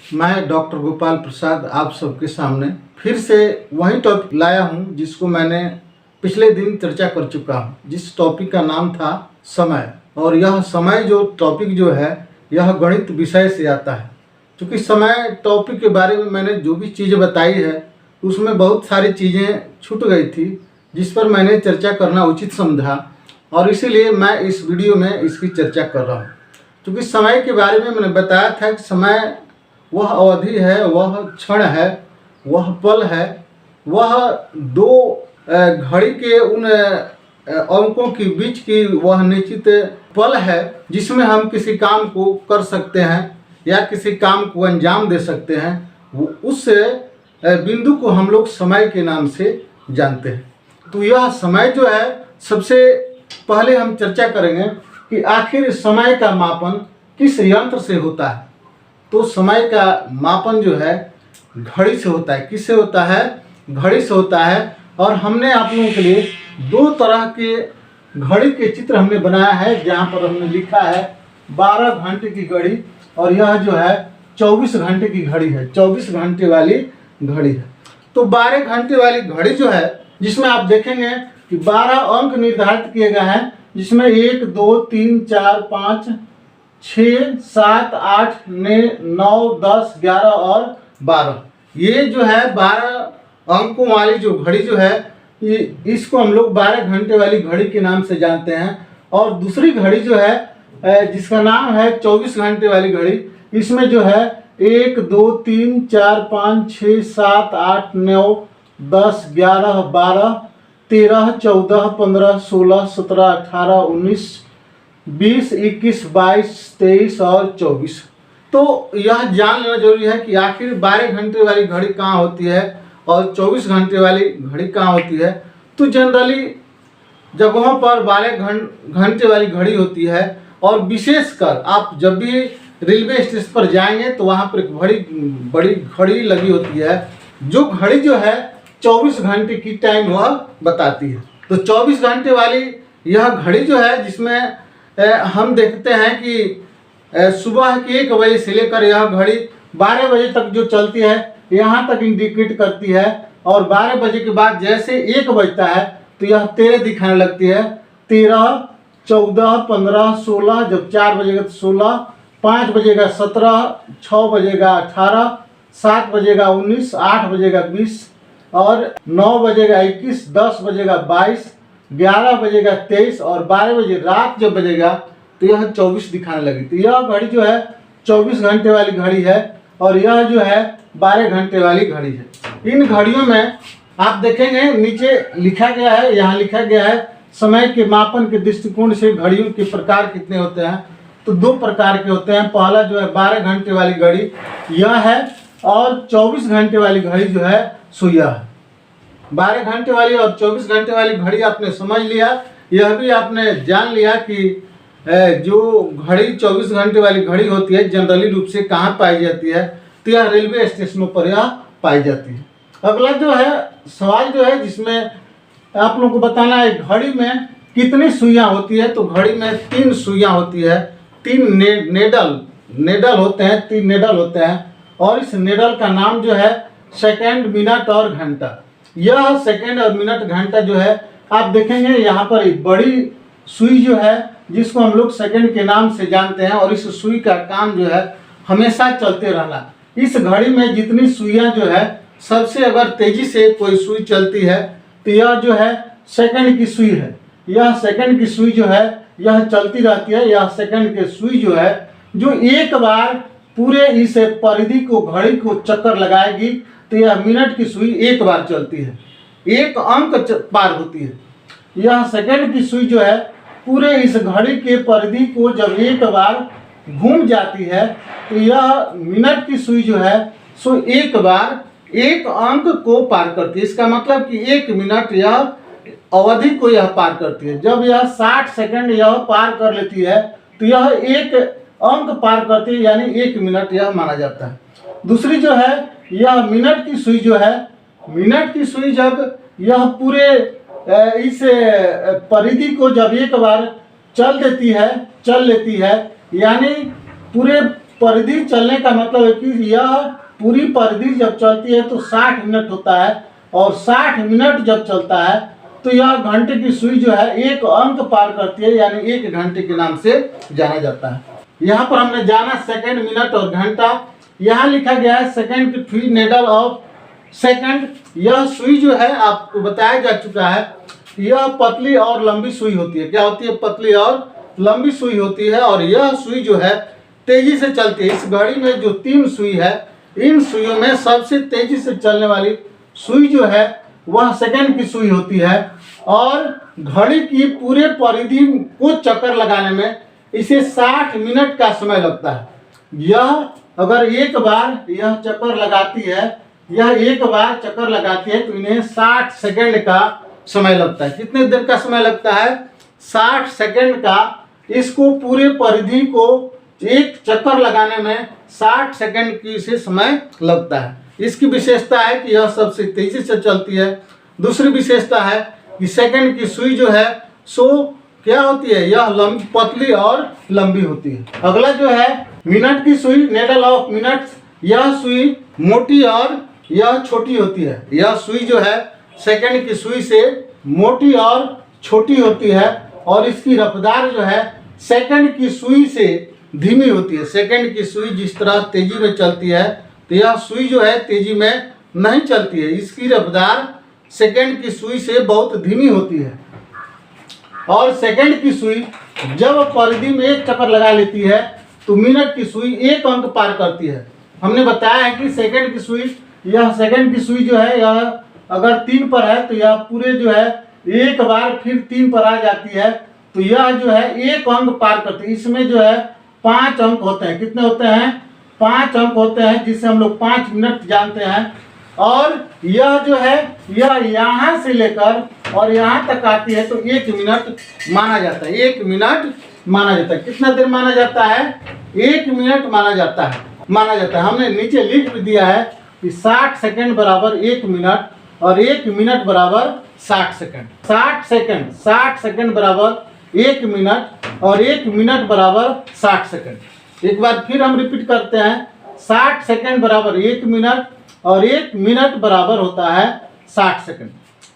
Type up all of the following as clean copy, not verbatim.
मैं डॉक्टर गोपाल प्रसाद आप सबके सामने फिर से वही टॉपिक लाया हूं जिसको मैंने पिछले दिन चर्चा कर चुका हूं, जिस टॉपिक का नाम था समय। और यह समय जो टॉपिक जो है यह गणित विषय से आता है। क्योंकि समय टॉपिक के बारे में मैंने जो भी चीज़ें बताई है उसमें बहुत सारी चीज़ें छूट गई थी जिस पर मैंने चर्चा करना उचित समझा, और इसीलिए मैं इस वीडियो में इसकी चर्चा कर रहा हूँ। क्योंकि समय के बारे में मैंने बताया था कि समय वह अवधि है, वह क्षण है, वह पल है, वह दो घड़ी के उन अंकों के बीच की वह निश्चित पल है जिसमें हम किसी काम को कर सकते हैं या किसी काम को अंजाम दे सकते हैं। वो उस बिंदु को हम लोग समय के नाम से जानते हैं। तो यह समय जो है, सबसे पहले हम चर्चा करेंगे कि आखिर समय का मापन किस यंत्र से होता है। तो समय का मापन जो है घड़ी से होता है। किससे होता है? घड़ी से होता है। और हमने आप लोगों के लिए दो तरह के घड़ी के चित्र हमने बनाया है, जहाँ पर हमने लिखा है 12 घंटे की घड़ी, और यह जो है 24 घंटे की घड़ी है, 24 घंटे वाली घड़ी है। तो 12 घंटे वाली घड़ी जो है, जिसमें आप देखेंगे कि 12 अंक निर्धारित किए गए हैं, जिसमें 1 2 3 4 5 6 7 8 9 10 11 और 12। ये जो है 12 अंकों वाली जो घड़ी जो है, इसको हम लोग 12 घंटे वाली घड़ी के नाम से जानते हैं। और दूसरी घड़ी जो है जिसका नाम है 24 घंटे वाली घड़ी, इसमें जो है 1 2 3 4 5 6 7 8 9 10 11 12 13 14 15 16 17 18 19 20 21 22 23 और 24। तो यह जान लेना जरूरी है कि आखिर 12 घंटे वाली घड़ी कहाँ होती है और 24 घंटे वाली घड़ी कहाँ होती है। तो जनरली जगहों पर 12 घंटे वाली घड़ी होती है, और विशेषकर आप जब भी रेलवे स्टेशन पर जाएंगे तो वहाँ पर एक बड़ी घड़ी लगी होती है, जो घड़ी जो है 24 घंटे की टाइम वह बताती है। तो 24 घंटे वाली यह घड़ी जो है, जिसमें हम देखते हैं कि सुबह के 1 बजे से लेकर यह घड़ी 12 बजे तक जो चलती है, यहाँ तक इंडिकेट करती है। और 12 बजे के बाद जैसे 1 बजता है तो यह 13 दिखाने लगती है। 13 14 15 16, जब 4 बजेगा तो 16, 5 बजेगा 17, 6 बजेगा 18, 7 बजेगा 19, 8 बजेगा 20 और 9 बजेगा 21, 10 बजेगा 22, 11 बजेगा 23 और 12 बजे रात जब बजेगा तो यह 24 दिखाने लगी। तो यह घड़ी जो है 24 घंटे वाली घड़ी है, और यह जो है 12 घंटे वाली घड़ी है। इन घड़ियों में आप देखेंगे नीचे लिखा गया है, यहाँ लिखा गया है समय के मापन के दृष्टिकोण से घड़ियों के प्रकार कितने होते हैं। तो 2 प्रकार के होते हैं। पहला जो है 12 घंटे वाली घड़ी यह है, और 24 घंटे वाली घड़ी जो है सो यह है। 12 घंटे वाली और 24 घंटे वाली घड़ी आपने समझ लिया। यह भी आपने जान लिया कि जो घड़ी 24 घंटे वाली घड़ी होती है जनरली रूप से कहाँ पाई जाती है। तो यह रेलवे स्टेशनों पर यह पाई जाती है। अगला जो है सवाल जो है, जिसमें आप लोगों को बताना है घड़ी में कितनी सुइयाँ होती है। तो घड़ी में 3 सुइयाँ होती है, 3 नेडल होते हैं, 3 नेडल होते हैं। और इस नेडल का नाम जो है सेकेंड, मिनट और घंटा। यह सेकेंड और मिनट घंटा जो है, आप देखेंगे यहाँ पर एक बड़ी सुई जो है जिसको हम लोग सेकेंड के नाम से जानते हैं, और इस सुई का काम जो है हमेशा चलते रहना। इस घड़ी में जितनी सुइयाँ जो है, सबसे अगर तेजी से कोई सुई चलती है तो यह जो है सेकंड की सुई है। यह सेकंड की सुई जो है यह चलती रहती है। यह सेकंड की सुई जो है, जो एक बार पूरे इस परिधि को, घड़ी को चक्कर लगाएगी तो यह मिनट की सुई एक बार चलती है, 1 अंक पार होती है। यह सेकंड की सुई जो है पूरे इस घड़ी के परिधि को जब एक बार घूम जाती है तो यह मिनट की सुई जो है सो एक बार 1 अंक को पार करती है। इसका मतलब कि 1 मिनट यह अवधि को यह पार करती है। जब यह 60 सेकंड यह पार कर लेती है तो यह 1 अंक पार करती है, यानी 1 मिनट यह माना जाता है। दूसरी जो है यह मिनट की सुई जो है, मिनट की सुई जब यह पूरे इस परिधि को जब एक बार चल लेती है, यानी पूरे परिधि चलने का मतलब है कि यह पूरी परिधि जब चलती है तो 60 मिनट होता है, और 60 मिनट जब चलता है तो यह घंटे की सुई जो है एक अंक पार करती है, यानी 1 घंटे के नाम से जाना जाता है। यहाँ पर हमने जाना सेकंड, मिनट और घंटा। यहाँ लिखा गया है सेकंड की थ्री नेडल ऑफ सेकंड। यह सुई जो है आपको बताया जा चुका है, यह पतली और लंबी सुई होती है। क्या होती है? पतली और लंबी सुई होती है, और यह सुई जो है तेजी से चलती है। इस घड़ी में जो 3 सुई है, इन सुइयों में सबसे तेजी से चलने वाली सुई जो है वह सेकंड की सुई होती है, और घड़ी की पूरे परिधि को चक्कर लगाने में इसे 60 मिनट का समय लगता है। यह अगर एक बार यह चक्कर लगाती है, यह एक बार चक्कर लगाती है तो इन्हें 60 सेकंड का समय लगता है। कितने देर का समय लगता है? 60 सेकंड का। इसको पूरे परिधि को एक चक्कर लगाने में 60 सेकंड की से समय लगता है। इसकी विशेषता है कि यह सबसे तेजी से चलती है। दूसरी विशेषता है कि सेकंड की सुई जो है सो क्या होती है? यह लंबी, पतली और लंबी होती है। अगला जो है मिनट की सुई, नेडल ऑफ मिनट्स। यह सुई मोटी और यह छोटी होती है। यह सुई जो है सेकंड की सुई से मोटी और छोटी होती है, और इसकी रफ्तार जो है सेकंड की सुई से धीमी होती है। सेकंड की सुई जिस तरह तेजी में चलती है तो यह सुई जो है तेजी में नहीं चलती है। इसकी रफ्तार सेकंड की सुई से बहुत धीमी होती है, और सेकंड की सुई जब परिधि में एक चक्कर लगा लेती है तो मिनट की सुई एक अंक पार करती है। हमने बताया है कि सेकंड की सुई, यह सेकंड की सुई जो है यह अगर 3 पर है तो यह पूरे जो है एक बार फिर 3 पर आ जाती है, तो यह जो है एक अंक पार करती है। इसमें जो है 5 अंक होते हैं। कितने होते हैं? 5 अंक होते हैं, जिसे हम लोग 5 मिनट जानते हैं। और यह जो है यह यहाँ से लेकर और यहाँ तक आती है तो 1 मिनट माना जाता है। 1 मिनट माना जाता है। कितना देर माना जाता है? 1 मिनट माना जाता है। हमने नीचे लिख भी दिया है कि 60 सेकंड बराबर 1 मिनट, और 1 मिनट बराबर 60 सेकंड। 60 सेकंड बराबर 1 मिनट, और 1 मिनट बराबर 60 सेकंड। एक बार फिर हम रिपीट करते हैं, 60 सेकंड बराबर 1 मिनट, और 1 मिनट बराबर होता है 60 सेकंड।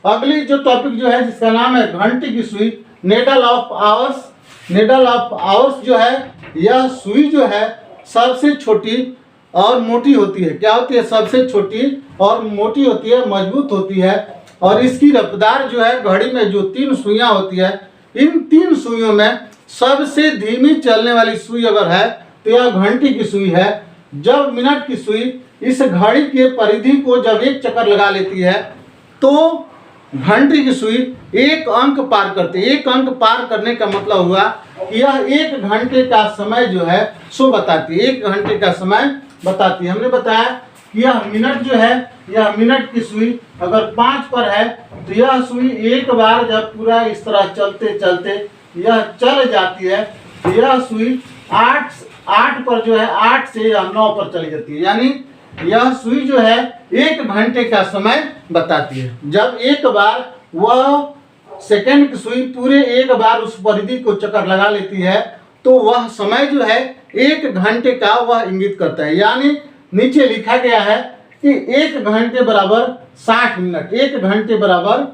अगली जो टॉपिक जो है जिसका नाम है घंटे की सुई, needle of hours. Needle of hours जो है यह सुई जो है सबसे छोटी और मोटी होती है। क्या होती है? सबसे छोटी और मोटी होती है, मजबूत होती है, और इसकी रफ्तार जो है घड़ी में जो 3 सुइयां होती है, इन 3 सुइयों में सबसे धीमी चलने वाली सुई अगर है तो यह घंटे की सुई है। जब मिनट की सुई इस घड़ी के परिधि को जब एक चक्कर लगा लेती है तो घंटे की सुई एक अंक पार करती है। एक अंक पार करने का मतलब हुआ कि यह 1 घंटे का समय जो है सो बताती है। 1 घंटे का समय बताती है। हमने बताया कि यह मिनट जो है, यह मिनट की सुई अगर 5 पर है तो यह सुई एक बार जब पूरा इस तरह चलते चलते यह चल जाती है तो यह सुई 8 पर जो है 8 से या 9 पर चली जाती है। यानी यह सुई जो है 1 घंटे का समय बताती है। जब एक बार वह सेकंड की सुई पूरे एक बार उस परिधि को चक्कर लगा लेती है तो वह समय जो है 1 घंटे का वह इंगित करता है। यानी नीचे लिखा गया है कि 1 घंटे बराबर 60 मिनट, 1 घंटे बराबर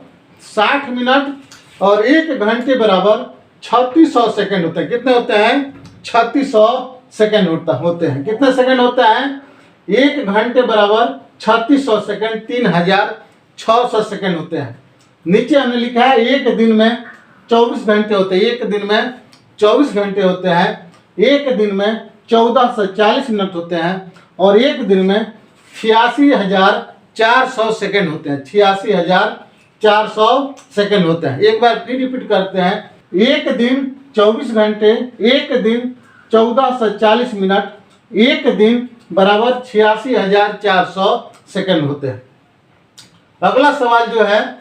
60 मिनट, और 1 घंटे बराबर 3600 सेकंड होते हैं। कितने होते हैं? 3600 सेकंड होते हैं। कितने सेकंड होता है? 1 घंटे बराबर 3600 सेकंड, 3600 सेकंड होते हैं। नीचे हमने लिखा है 1 दिन में 24 घंटे होते हैं। 1 दिन में 24 घंटे होते हैं। 1 दिन में 14 से 40 मिनट होते हैं, और 1 दिन में 86,400 सेकंड होते हैं। 86,400 सेकंड होते हैं। एक बार फिर रिपीट करते हैं, 1 दिन 24 घंटे, 1 दिन 14 से 40 मिनट, 1 दिन बराबर 86,400 सेकंड होते हैं। अगला सवाल जो है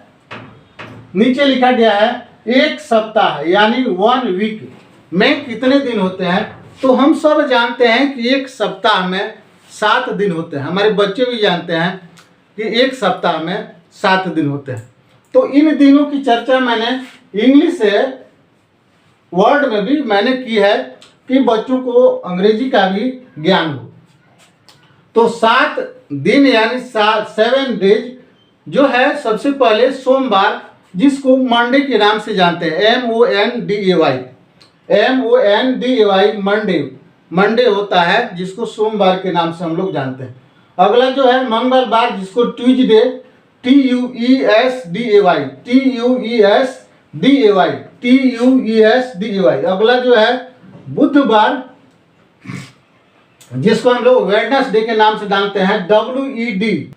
नीचे लिखा गया है, 1 सप्ताह यानी 1 वीक में कितने दिन होते हैं? तो हम सब जानते हैं कि 1 सप्ताह में 7 दिन होते हैं। हमारे बच्चे भी जानते हैं कि 1 सप्ताह में 7 दिन होते हैं। तो इन दिनों की चर्चा मैंने इंग्लिश वर्ड में भी मैंने की है कि बच्चों को अंग्रेजी का भी ज्ञान हो। तो 7 दिन यानी 7 डेज जो है, सबसे पहले सोमवार जिसको मंडे के नाम से जानते हैं, MONDAY, MONDAY, मंडे होता है, जिसको सोमवार के नाम से हम लोग जानते हैं। अगला जो है मंगलवार, जिसको ट्यूजडे, TUESDAY। अगला जो है बुधवार, जिसको हम लोग वेडनेसडे के नाम से जानते हैं, WEDNESDAY,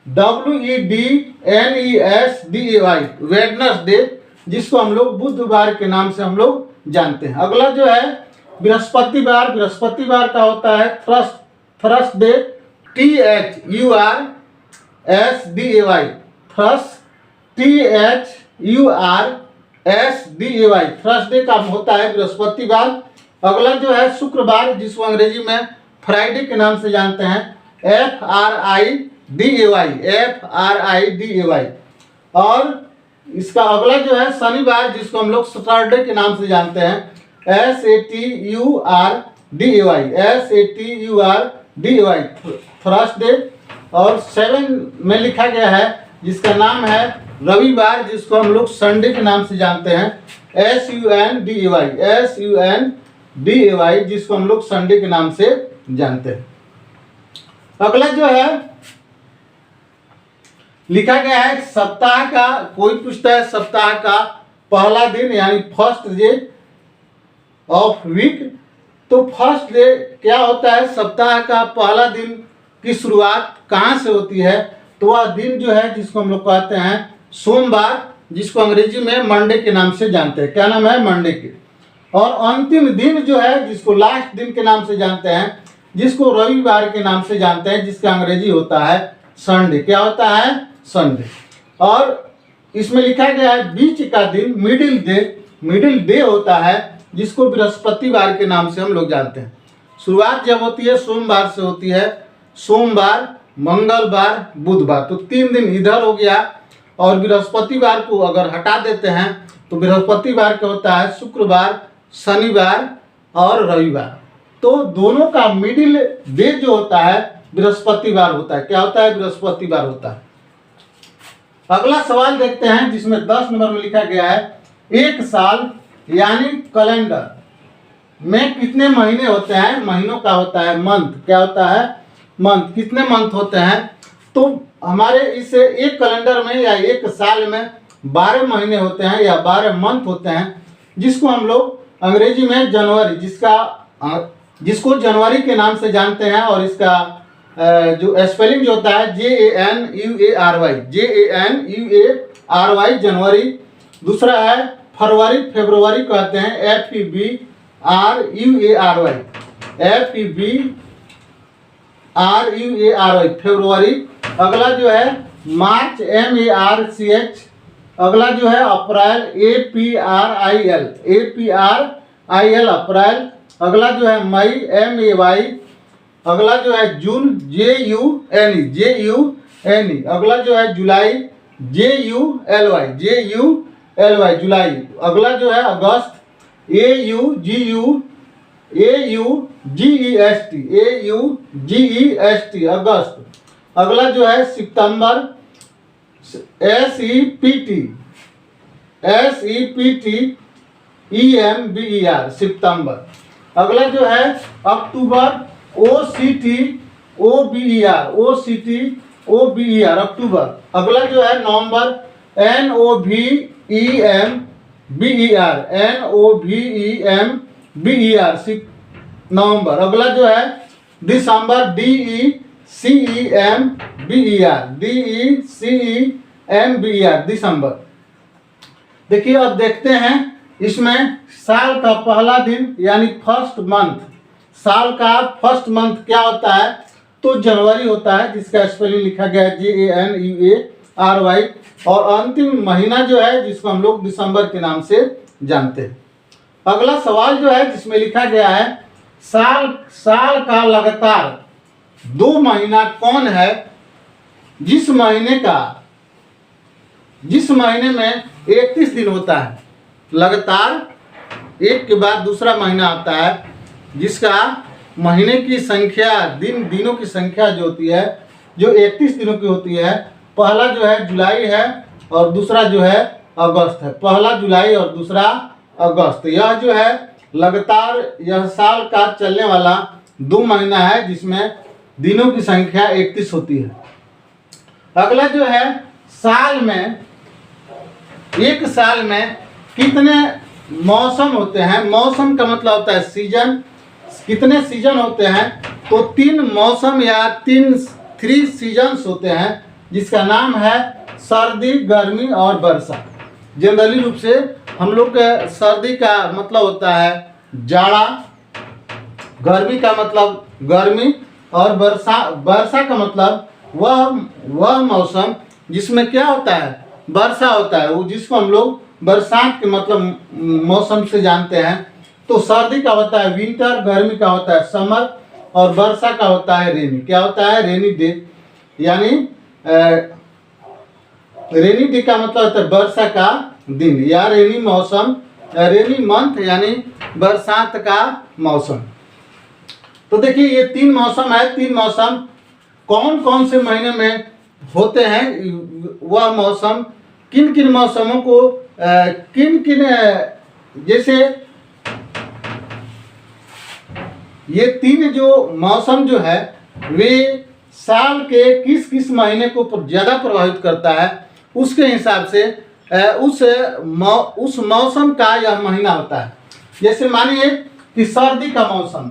वेडनेसडे, जिसको हम लोग बुधवार के नाम से हम लोग जानते हैं। अगला जो है बृहस्पतिवार, बृहस्पतिवार का होता है थर्सडे, THURSDAY, थर्सडे का होता है बृहस्पतिवार। अगला जो है शुक्रवार, जिसको अंग्रेजी में फ्राइडे के नाम से जानते हैं, FRIDAY। और इसका अगला जो है शनिवार, जिसको हम लोग सैटरडे के नाम से जानते हैं, SATURDAY, थर्सडे। और 7 में लिखा गया है, जिसका नाम है रविवार, जिसको हम लोग संडे के नाम से जानते हैं, SUNDAY, जिसको हम लोग संडे के नाम से जानते हैं। अगला जो है लिखा गया है सप्ताह का, कोई पूछता है सप्ताह का पहला दिन यानी फर्स्ट डे ऑफ वीक। तो फर्स्ट डे क्या होता है, सप्ताह का पहला दिन की शुरुआत कहाँ से होती है, तो वह दिन जो है जिसको हम लोग कहते हैं सोमवार, जिसको अंग्रेजी में मंडे के नाम से जानते हैं। क्या नाम है, मंडे के। और अंतिम दिन जो है, जिसको लास्ट दिन के नाम से जानते हैं, जिसको रविवार के नाम से जानते हैं, जिसका अंग्रेजी होता है संडे। क्या होता है, संडे। और इसमें लिखा गया है बीच का दिन, मिडिल डे होता है, जिसको बृहस्पतिवार के नाम से हम लोग जानते हैं। शुरुआत जब होती है सोमवार से होती है, सोमवार, मंगलवार, बुधवार, तो 3 दिन इधर हो गया। और बृहस्पतिवार को अगर हटा देते हैं तो बृहस्पतिवार का होता है शुक्रवार, शनिवार और रविवार। तो दोनों का मिडिल डे जो होता है बृहस्पतिवार होता है। क्या होता है, बृहस्पतिवार होता है। अगला सवाल देखते हैं, जिसमें 10 नंबर में लिखा गया है, एक साल यानी कैलेंडर में कितने महीने होते हैं। महीनों का होता है मंथ। क्या होता है, मंथ। कितने मंथ होते हैं, तो हमारे इस एक कैलेंडर में या एक साल में 12 महीने होते हैं या 12 मंथ होते हैं, जिसको हम लोग अंग्रेजी में जनवरी, जिसको जनवरी के नाम से जानते हैं। और इसका जो स्पेलिंग जो होता है JANUARY, जनवरी। दूसरा है फरवरी, फेब्रुवरी कहते हैं, FEBRUARY, फेब्रुवरी। अगला जो है मार्च, MARCH। अगला जो है अप्रैल, APRIL, अप्रैल। अगला जो है मई, MAY। अगला जो है जून, JUNE। अगला जो है जुलाई, JULY, जुलाई। अगला जो है अगस्त, AUGEST, अगस्त। अगला जो है सितंबर, SEPTEMBER, सितंबर। अगला जो है अक्टूबर, OCTOBER, अक्टूबर। अगला जो है नवंबर, NOVEMBER, नवंबर। अगला जो है दिसंबर, DECEMBER, दिसंबर। देखिए अब देखते हैं इसमें साल का पहला दिन यानी फर्स्ट मंथ। साल का फर्स्ट मंथ क्या होता है, तो जनवरी होता है, जिसका स्पेलिंग लिखा गया है JANUARY। और अंतिम महीना जो है, जिसको हम लोग दिसंबर के नाम से जानते हैं। अगला सवाल जो है, जिसमें लिखा गया है साल का लगातार 2 महीना कौन है, जिस महीने में 31 दिन होता है, लगातार एक के बाद दूसरा महीना आता है, जिसका महीने की संख्या, दिनों की संख्या जो होती है, जो 31 दिनों की होती है, पहला जो है जुलाई है और दूसरा जो है अगस्त है। पहला जुलाई और दूसरा अगस्त, यह जो है लगातार यह साल का चलने वाला 2 महीना है जिसमें दिनों की संख्या 31 होती है। अगला जो है साल में, एक साल में कितने मौसम होते हैं? मौसम का मतलब होता है सीजन। कितने सीजन होते हैं? तो 3 मौसम या 3 सीजन्स होते हैं, जिसका नाम है सर्दी, गर्मी और वर्षा। जनरली रूप से हम लोग के सर्दी का मतलब होता है जाड़ा, गर्मी का मतलब गर्मी, और वर्षा का मतलब वह मौसम जिसमें क्या होता है, वर्षा होता है, वो जिसको हम लोग बरसात के मतलब मौसम से जानते हैं। तो सर्दी का होता है विंटर, गर्मी का होता है समर, और वर्षा का होता है रेनी। क्या होता है? Rainy day. यानी रेनी डे का मतलब होता है वर्षा का दिन, या रेनी मौसम, रेनी मंथ यानी बरसात का मौसम। तो देखिए ये 3 मौसम है। 3 मौसम कौन कौन से महीने में होते हैं? वह मौसम किन किन मौसमों को किन किन, जैसे ये 3 जो मौसम जो है वे साल के किस किस महीने को ज़्यादा प्रभावित करता है, उसके हिसाब से उस मौसम का यह महीना होता है। जैसे मानिए कि सर्दी का मौसम,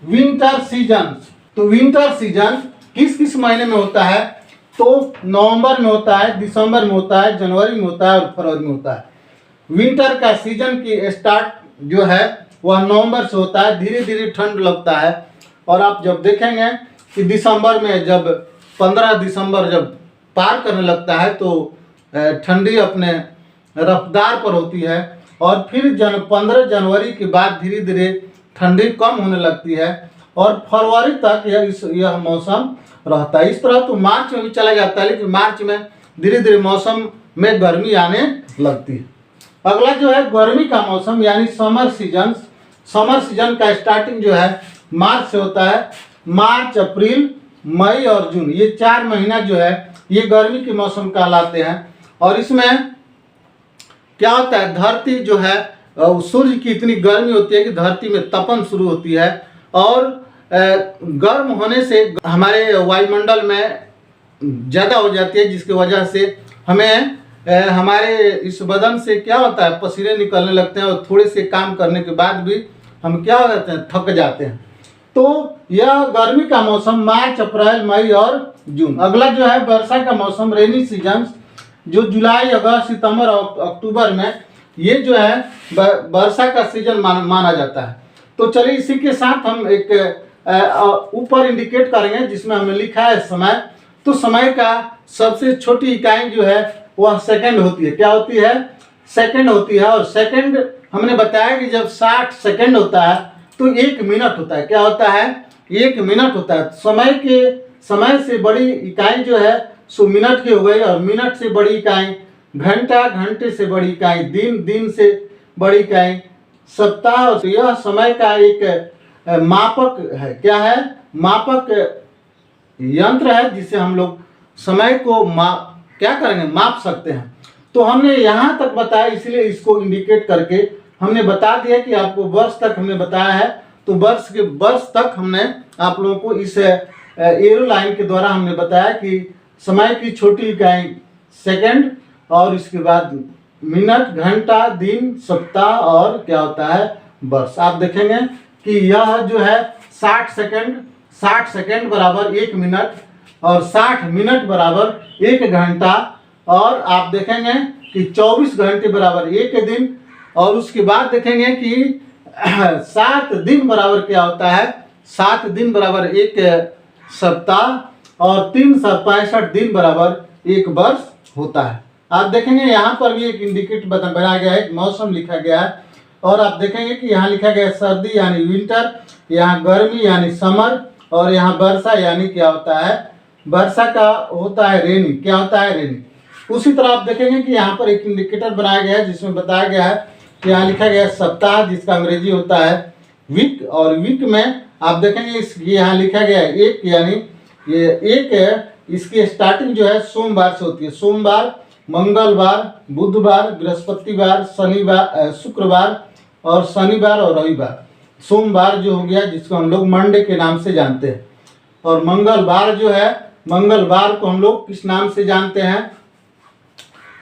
विंटर सीजन। तो विंटर सीजन किस किस महीने में होता है? तो नवंबर में होता है, दिसंबर में होता है, जनवरी में होता है और फरवरी में होता है। विंटर का सीजन की स्टार्ट जो है वह नवंबर से होता है। धीरे धीरे ठंड लगता है, और आप जब देखेंगे कि दिसंबर में, जब 15 दिसंबर जब पार करने लगता है तो ठंडी अपने रफ्तार पर होती है, और फिर 15 जनवरी के बाद धीरे धीरे ठंडी कम होने लगती है, और फरवरी तक यह मौसम रहता है। इस तरह तो मार्च में भी चला जाता है, लेकिन मार्च में धीरे धीरे मौसम में गर्मी आने लगती है। अगला जो है गर्मी का मौसम यानी समर सीजन। समर सीजन का स्टार्टिंग जो है मार्च से होता है। मार्च, अप्रैल, मई और जून, ये 4 महीना जो है ये गर्मी के मौसम कहलाते हैं। और इसमें क्या होता है, धरती जो है सूर्य की इतनी गर्मी होती है कि धरती में तपन शुरू होती है, और गर्म होने से हमारे वायुमंडल में ज़्यादा हो जाती है, जिसकी वजह से हमें हमारे इस बदन से क्या होता है, पसीने निकलने लगते हैं, और थोड़े से काम करने के बाद भी हम क्या हो जाते हैं, थक जाते हैं। तो यह गर्मी का मौसम मार्च, अप्रैल, मई और जून। अगला जो है वर्षा का मौसम, रेनी सीजन, जो जुलाई, अगस्त, सितंबर और अक्टूबर में, ये जो है वर्षा का सीजन माना जाता है। तो चलिए इसी के साथ हम एक ऊपर इंडिकेट करेंगे जिसमें हमें लिखा है समय। तो समय का सबसे छोटी इकाई जो है वह सेकंड होती है। क्या होती है? सेकंड होती है। और सेकंड हमने बताया कि जब 60 सेकंड होता है तो 1 मिनट होता है। क्या होता है? 1 मिनट होता है। समय से बड़ी इकाई जो है सो मिनट की हो गई, और मिनट से बड़ी इकाई घंटा, घंटे से बड़ी इकाई दिन, दिन से बड़ी इकाई सप्ताह। तो यह समय का एक मापक है। क्या है? मापक यंत्र है, जिससे हम लोग समय को क्या करेंगे, माप सकते हैं। तो हमने यहाँ तक बताया, इसलिए इसको इंडिकेट करके हमने बता दिया कि आपको वर्ष तक हमने बताया है। तो वर्ष तक हमने आप लोगों को इस एरो लाइन के द्वारा हमने बताया कि समय की छोटी इकाई सेकंड, और इसके बाद मिनट, घंटा, दिन, सप्ताह और क्या होता है, वर्ष। आप देखेंगे कि यह जो है 60 सेकंड बराबर 1 मिनट, और 60 मिनट बराबर 1 घंटा, और आप देखेंगे कि 24 घंटे बराबर 1 दिन, और उसके बाद देखेंगे कि 7 दिन बराबर क्या होता है, 7 दिन बराबर 1 सप्ताह, और 365 दिन बराबर 1 वर्ष होता है। आप देखेंगे यहाँ पर भी एक इंडिकेट बनाया गया है, मौसम लिखा गया है, और आप देखेंगे कि यहाँ लिखा गया है सर्दी यानी विंटर, यहाँ गर्मी यानी समर, और यहाँ वर्षा यानी क्या होता है, वर्षा का होता है रेनी। क्या होता है? रेनी। उसी तरह आप देखेंगे कि यहाँ पर एक इंडिकेटर बनाया गया है जिसमें बताया गया है कि यहाँ लिखा गया है सप्ताह, जिसका अंग्रेजी होता है वीक, और वीक में आप देखेंगे इस ये यहाँ लिखा गया है एक, यानी ये एक है, इसकी स्टार्टिंग जो है सोमवार से होती है। सोमवार, मंगलवार, बुधवार, बृहस्पतिवार, शनिवार, शुक्रवार और शनिवार और रविवार। सोमवार जो हो गया जिसको हम लोग मंडे के नाम से जानते हैं, और मंगलवार जो है, मंगलवार को हम लोग किस नाम से जानते हैं,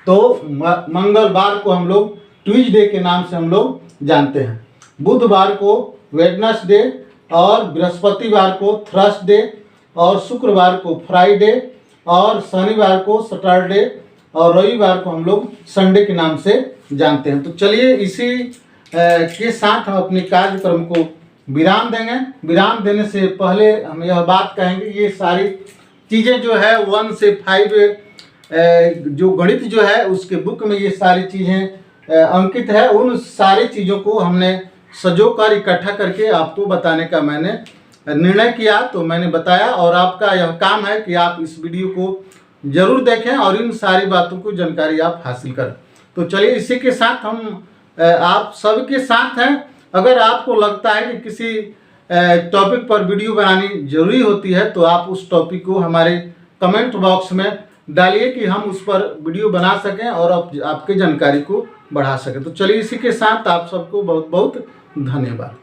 तो मंगलवार को हम लोग ट्यूसडे के नाम से हम लोग जानते हैं। बुधवार को वेडनेसडे, और बृहस्पतिवार को थर्सडे, और शुक्रवार को फ्राइडे, और शनिवार को सैटरडे, और रविवार को हम लोग संडे के नाम से जानते हैं। तो चलिए इसी के साथ हम अपने कार्यक्रम को विराम देंगे। विराम देने से पहले हम यह बात कहेंगे, ये सारी चीज़ें जो है 1 से 5 जो गणित जो है उसके बुक में ये सारी चीज़ें अंकित है। उन सारी चीज़ों को हमने सजोकर इकट्ठा करके आपको बताने का मैंने निर्णय किया, तो मैंने बताया, और आपका यह काम है कि आप इस वीडियो को जरूर देखें और इन सारी बातों को जानकारी आप हासिल करें। तो चलिए इसी के साथ हम आप सबके साथ हैं। अगर आपको लगता है कि किसी टॉपिक पर वीडियो बनानी जरूरी होती है तो आप उस टॉपिक को हमारे कमेंट बॉक्स में डालिए कि हम उस पर वीडियो बना सकें और आपके जानकारी को बढ़ा सकें। तो चलिए इसी के साथ आप सबको बहुत बहुत धन्यवाद।